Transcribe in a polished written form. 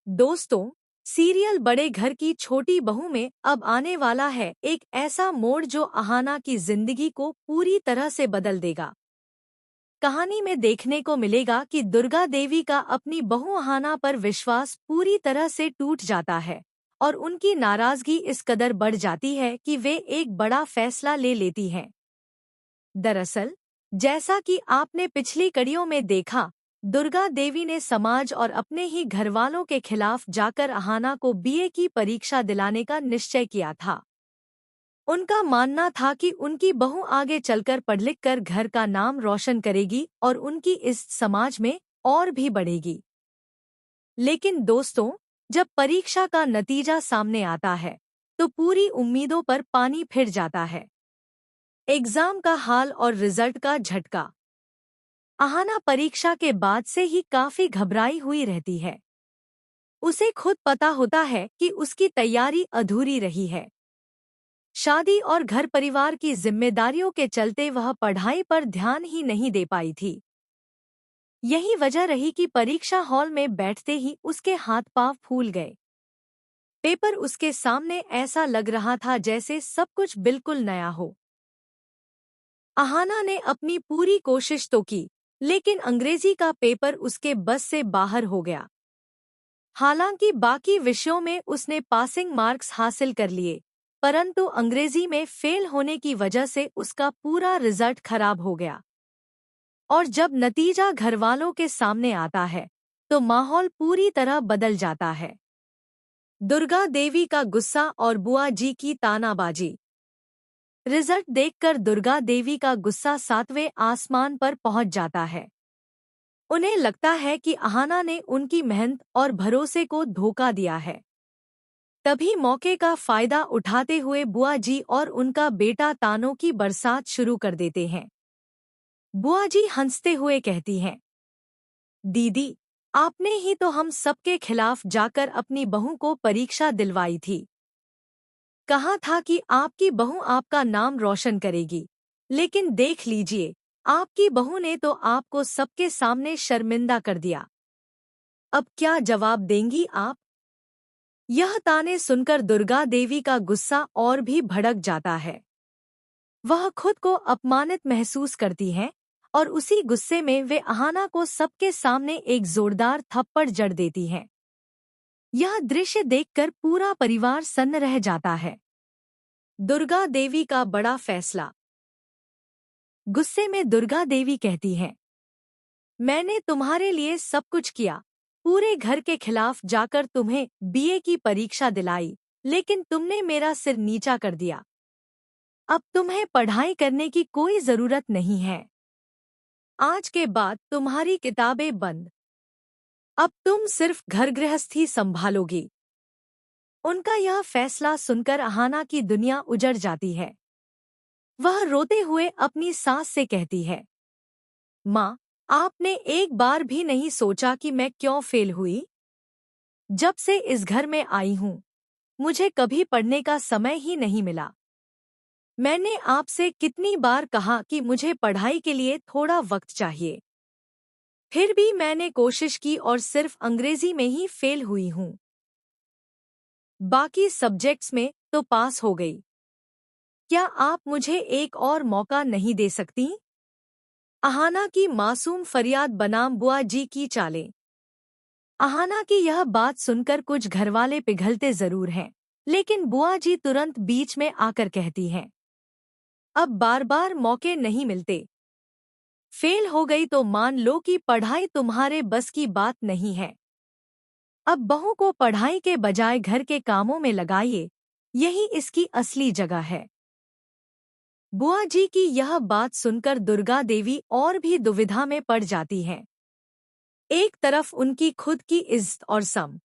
दोस्तों, सीरियल बड़े घर की छोटी बहू में अब आने वाला है एक ऐसा मोड़ जो अहाना की जिंदगी को पूरी तरह से बदल देगा। कहानी में देखने को मिलेगा कि दुर्गा देवी का अपनी बहू अहाना पर विश्वास पूरी तरह से टूट जाता है और उनकी नाराजगी इस कदर बढ़ जाती है कि वे एक बड़ा फैसला ले लेती हैं। दरअसल, जैसा कि आपने पिछली कड़ियों में देखा, दुर्गा देवी ने समाज और अपने ही घरवालों के खिलाफ जाकर अहाना को बीए की परीक्षा दिलाने का निश्चय किया था। उनका मानना था कि उनकी बहू आगे चलकर पढ़ लिख कर घर का नाम रोशन करेगी और उनकी इस समाज में और भी बढ़ेगी। लेकिन दोस्तों, जब परीक्षा का नतीजा सामने आता है, तो पूरी उम्मीदों पर पानी फिर जाता है। एग्जाम का हाल और रिजल्ट का झटका। अहाना परीक्षा के बाद से ही काफी घबराई हुई रहती है। उसे खुद पता होता है कि उसकी तैयारी अधूरी रही है। शादी और घर परिवार की जिम्मेदारियों के चलते वह पढ़ाई पर ध्यान ही नहीं दे पाई थी। यही वजह रही कि परीक्षा हॉल में बैठते ही उसके हाथ पांव फूल गए। पेपर उसके सामने ऐसा लग रहा था जैसे सब कुछ बिल्कुल नया हो। अहाना ने अपनी पूरी कोशिश तो की, लेकिन अंग्रेजी का पेपर उसके बस से बाहर हो गया। हालांकि बाकी विषयों में उसने पासिंग मार्क्स हासिल कर लिए, परंतु अंग्रेजी में फेल होने की वजह से उसका पूरा रिजल्ट खराब हो गया। और जब नतीजा घरवालों के सामने आता है, तो माहौल पूरी तरह बदल जाता है। दुर्गा देवी का गुस्सा और बुआ जी की तानाबाजी। रिजल्ट देखकर दुर्गा देवी का गुस्सा सातवें आसमान पर पहुंच जाता है। उन्हें लगता है कि अहाना ने उनकी मेहनत और भरोसे को धोखा दिया है। तभी मौके का फायदा उठाते हुए बुआ जी और उनका बेटा तानों की बरसात शुरू कर देते हैं। बुआ जी हंसते हुए कहती हैं, दीदी, आपने ही तो हम सबके खिलाफ जाकर अपनी बहू को परीक्षा दिलवाई थी। कहा था कि आपकी बहू आपका नाम रोशन करेगी, लेकिन देख लीजिए, आपकी बहू ने तो आपको सबके सामने शर्मिंदा कर दिया। अब क्या जवाब देंगी आप? यह ताने सुनकर दुर्गा देवी का गुस्सा और भी भड़क जाता है। वह खुद को अपमानित महसूस करती हैं और उसी गुस्से में वे अहाना को सबके सामने एक जोरदार थप्पड़ जड़ देती हैं। यह दृश्य देखकर पूरा परिवार सन्न रह जाता है। दुर्गा देवी का बड़ा फैसला। गुस्से में दुर्गा देवी कहती हैं, मैंने तुम्हारे लिए सब कुछ किया, पूरे घर के खिलाफ जाकर तुम्हें बीए की परीक्षा दिलाई, लेकिन तुमने मेरा सिर नीचा कर दिया। अब तुम्हें पढ़ाई करने की कोई जरूरत नहीं है। आज के बाद तुम्हारी किताबें बंद। अब तुम सिर्फ घर गृहस्थी संभालोगी। उनका यह फैसला सुनकर अहाना की दुनिया उजड़ जाती है। वह रोते हुए अपनी सास से कहती है, माँ, आपने एक बार भी नहीं सोचा कि मैं क्यों फेल हुई? जब से इस घर में आई हूँ, मुझे कभी पढ़ने का समय ही नहीं मिला। मैंने आपसे कितनी बार कहा कि मुझे पढ़ाई के लिए थोड़ा वक्त चाहिए। फिर भी मैंने कोशिश की और सिर्फ अंग्रेजी में ही फेल हुई हूँ। बाकी सब्जेक्ट्स में तो पास हो गई। क्या आप मुझे एक और मौका नहीं दे सकती? अहाना की मासूम फरियाद बनाम बुआ जी की चालें। अहाना की यह बात सुनकर कुछ घरवाले पिघलते जरूर हैं, लेकिन बुआ जी तुरंत बीच में आकर कहती हैं, अब बार बार मौके नहीं मिलते। फेल हो गई तो मान लो कि पढ़ाई तुम्हारे बस की बात नहीं है। अब बहू को पढ़ाई के बजाय घर के कामों में लगाइए, यही इसकी असली जगह है। बुआ जी की यह बात सुनकर दुर्गा देवी और भी दुविधा में पड़ जाती हैं। एक तरफ उनकी खुद की इज्जत और सम